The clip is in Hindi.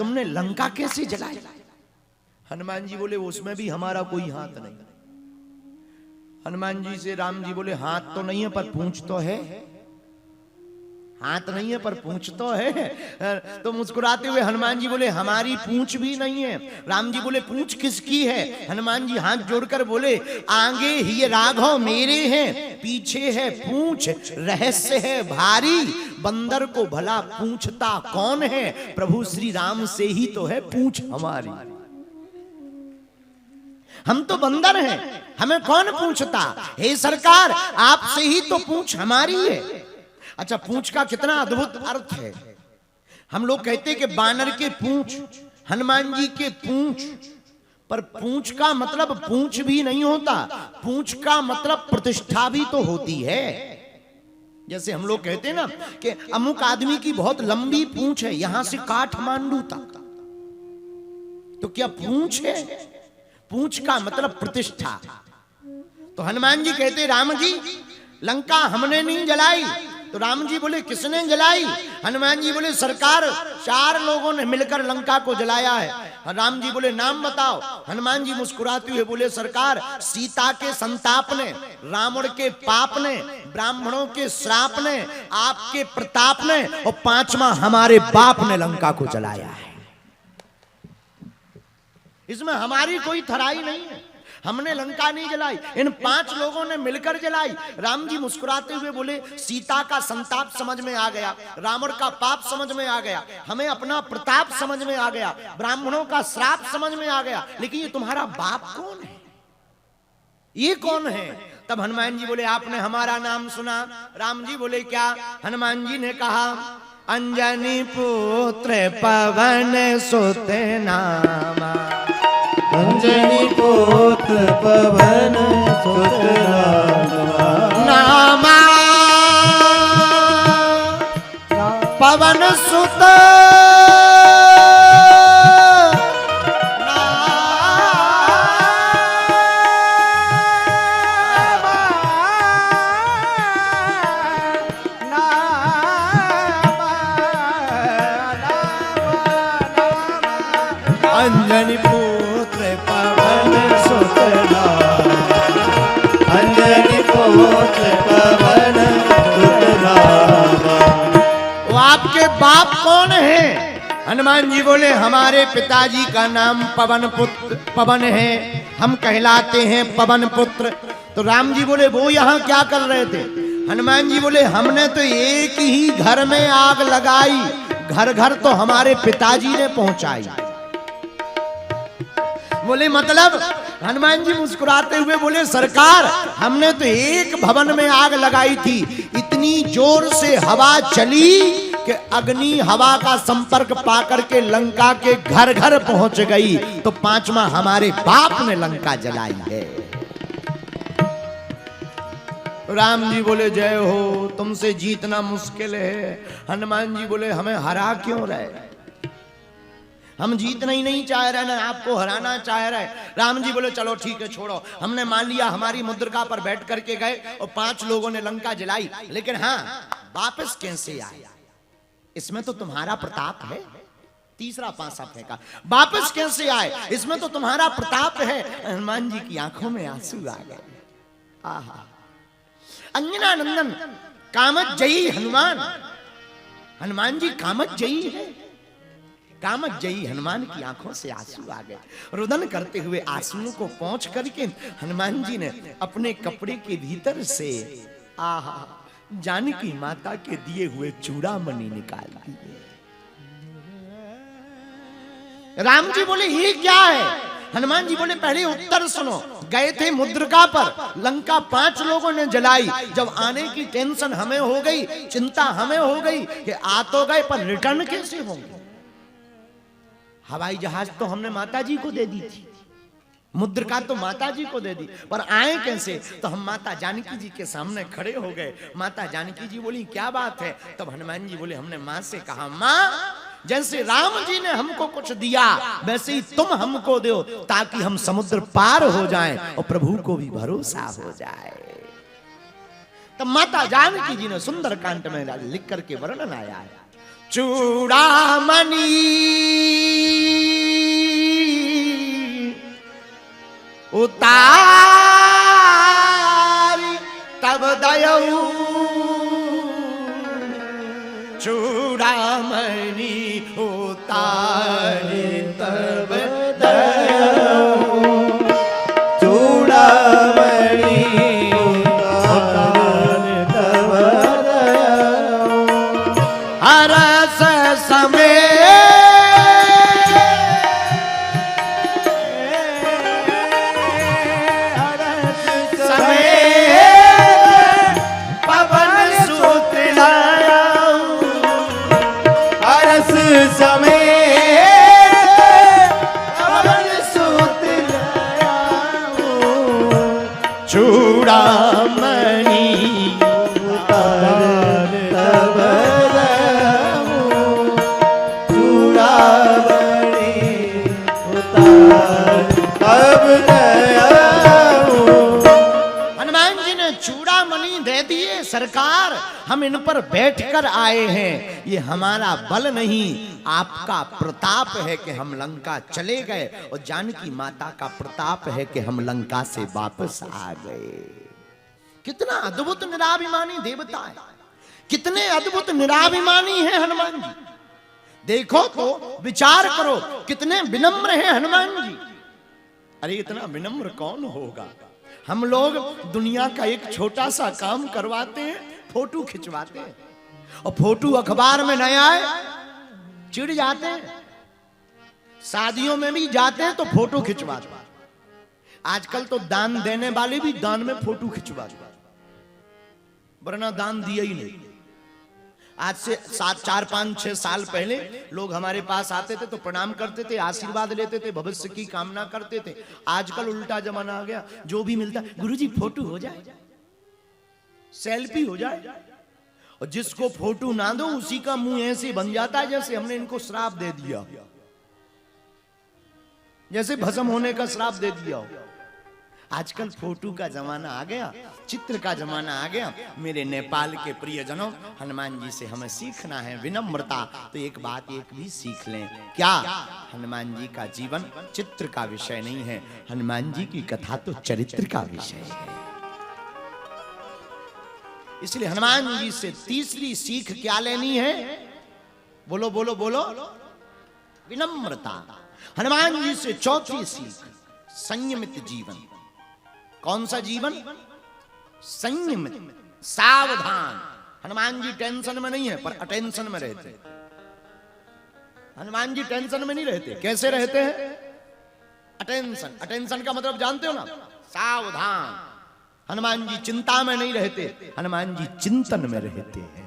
तुमने लंका कैसे जलाई? हनुमान जी बोले उसमें भी हमारा कोई हाथ नहीं। हनुमान जी से राम जी बोले हाथ तो नहीं है पर पूंछ तो है। हाथ नहीं है पर पूंछ तो है। तो मुस्कुराते हुए हनुमान जी बोले हमारी पूंछ भी नहीं है। राम जी बोले पूंछ किसकी है? हनुमान जी हाथ जोड़कर बोले आगे ही राघव मेरे हैं, पीछे है पूंछ, रहस्य है भारी, बंदर को भला पूंछता कौन है, प्रभु श्री राम से ही तो है पूंछ हमारी। हम तो बंदर हैं, हमें कौन पूछता? हे सरकार आपसे ही तो पूंछ हमारी है। अच्छा, पूंछ का कितना अद्भुत अर्थ है। हम लोग कहते हैं कि बानर के पूंछ, हनुमान जी के पूंछ, पर पूंछ का मतलब पूंछ भी नहीं होता। पूंछ का मतलब प्रतिष्ठा भी तो होती है। जैसे हम लोग कहते हैं ना कि अमुक आदमी की बहुत लंबी पूंछ है, यहां से काठमांडू तक, तो क्या पूंछ है? पूंछ का मतलब प्रतिष्ठा। तो हनुमान जी कहते राम जी लंका हमने नहीं जलाई। तो राम जी बोले किसने जलाई? हनुमान जी बोले सरकार 4 लोगों ने मिलकर लंका को जलाया है। राम जी बोले नाम बताओ। हनुमान जी मुस्कुराते हुए बोले सरकार सीता के संताप ने, रावण के पाप ने, ब्राह्मणों के श्राप ने, आपके प्रताप ने, और 5वां हमारे बाप ने लंका को जलाया है। इसमें हमारी कोई थराई नहीं है, हमने लंका नहीं जलाई, इन 5 लोगों ने मिलकर जलाई। राम जी मुस्कुराते हुए बोले सीता का संताप समझ में आ गया, रावण का पाप समझ में आ गया, हमें अपना प्रताप समझ में आ गया, ब्राह्मणों का श्राप समझ में आ गया, लेकिन ये तुम्हारा बाप कौन है? ये कौन है? तब हनुमान जी बोले आपने हमारा नाम सुना? राम जी बोले क्या? हनुमान जी ने कहा अंजनी पुत्र पवन सुत नामा, अंजनी पुत्र पवन सुत नामा, पवन सुत अंजनी पुत्र पवन सुत नामा, अंजनी पुत्र पवन सुत नामा। वो आपके बाप कौन है? हनुमान जी बोले हमारे पिताजी का नाम पवन है, हम कहलाते हैं पवन पुत्र। तो राम जी बोले वो यहाँ क्या कर रहे थे? हनुमान जी बोले हमने तो एक ही घर में आग लगाई, घर घर तो हमारे पिताजी ने पहुंचाई। बोले मतलब? हनुमान जी मुस्कुराते हुए बोले सरकार हमने तो एक भवन में आग लगाई थी, इतनी जोर से हवा चली कि अग्नि हवा का संपर्क पाकर के लंका के घर घर पहुंच गई, तो 5वां हमारे बाप ने लंका जलाई है। राम जी बोले जय हो, तुमसे जीतना मुश्किल है। हनुमान जी बोले हमें हरा क्यों रहे? हम जीतना ही नहीं चाह रहे, ना आपको हराना चाह रहे। राम जी बोले चलो ठीक है छोड़ो, हमने मान लिया हमारी मुद्रिका पर बैठ करके गए और 5 लोगों ने लंका जलाई, लेकिन हाँ वापस कैसे आए इसमें तो तुम्हारा प्रताप है। तीसरा पासा फेंका, वापस कैसे आए इसमें तो तुम्हारा प्रताप है। हनुमान जी की आंखों में आंसू आ गए। आहा, अंजना नंदन कामत जयी हनुमान, हनुमान जी कामत जयी है। कामत जयी हनुमान की आंखों से आंसू आ गए। रुदन करते हुए आंसुओं को पोंछ करके हनुमान जी ने अपने कपड़े के भीतर से आहा जानकी माता के दिए हुए चूड़ामणि निकाल दिए। राम जी बोले ये क्या है? हनुमान जी बोले पहले उत्तर सुनो। गए थे मुद्रिका पर, लंका 5 लोगों ने जलाई, जब आने की टेंशन हमें हो गई, चिंता हमें हो गई कि आ तो गए पर रिटर्न कैसे होंगे। हवाई जहाज तो हमने माता जी को दे दी थी, मुद्रिका तो माता जी को दे दी, पर आए कैसे? तो हम माता जानकी जी के सामने खड़े हो गए। माता जानकी जी बोली क्या बात है? तब हनुमान जी बोले हमने माँ से कहा माँ जैसे राम जी ने हमको कुछ दिया वैसे ही तुम हमको दो, ताकि हम समुद्र पार हो जाएं और प्रभु को भी भरोसा हो जाए। तब माता जानकी जी ने सुंदरकांड में लिख करके वर्णन आया है, चूड़ामणि उतारी तब दयऊ चूड़ामणि उतारी तब दयऊ चूड़ामणि उतारी तब दयऊ हरस समय चूड़ामणि उतार तब दयऊ चूड़ामणि उतार तब दयऊ। हनुमान जी ने चूड़ामणि दे दिए। सरकार, हम इन पर बैठकर आए हैं, ये हमारा बल नहीं आपका प्रताप है कि हम लंका चले गए, और जानकी माता का प्रताप है कि हम लंका से वापस आ गए। कितना अद्भुत निराभिमानी देवता है, कितने अद्भुत निराभिमानी है हनुमान जी। देखो तो विचार करो कितने विनम्र हैं हनुमान जी। अरे इतना विनम्र कौन होगा। हम लोग दुनिया का एक छोटा सा काम करवाते हैं, फोटो खिंचवाते हैं, और फोटो अखबार में न आए चिढ़ जाते हैं। शादियों में भी जाते हैं तो फोटो खिंचवाते हैं। आजकल तो दान देने वाले भी दान में फोटो खिंचवाते, वरना दान दिया ही नहीं। आज से 4, 5, 6 साल पहले लोग हमारे पास आते थे तो प्रणाम करते थे, आशीर्वाद लेते थे, भविष्य की कामना करते थे। आजकल उल्टा जमाना आ गया, जो भी मिलता गुरुजी फोटो हो जाए, सेल्फी हो जाए, और जिसको फोटो ना दो उसी का मुंह ऐसे बन जाता है जैसे हमने इनको श्राप दे दिया, जैसे भस्म होने का श्राप दे दिया हो। आजकल फोटो का जमाना आ गया, चित्र का जमाना आ गया। मेरे नेपाल के प्रियजनों, हनुमान जी से हमें सीखना है विनम्रता। तो एक बात एक भी सीख लें, क्या हनुमान जी का जीवन चित्र का विषय नहीं है, हनुमान जी की कथा तो चरित्र का विषय है। इसलिए हनुमान जी से तीसरी सीख क्या लेनी है? बोलो बोलो बोलो, विनम्रता। हनुमान जी से चौथी सीख, संयमित जीवन। कौन सा जीवन? संयमित, सावधान। हनुमान जी टेंशन में नहीं है पर अटेंशन में रहते। हनुमान जी टेंशन में नहीं रहते। कैसे रहते हैं? अटेंशन। अटेंशन का मतलब जानते हो ना? सावधान। हनुमान जी चिंता में नहीं रहते, हनुमान जी चिंतन में रहते हैं।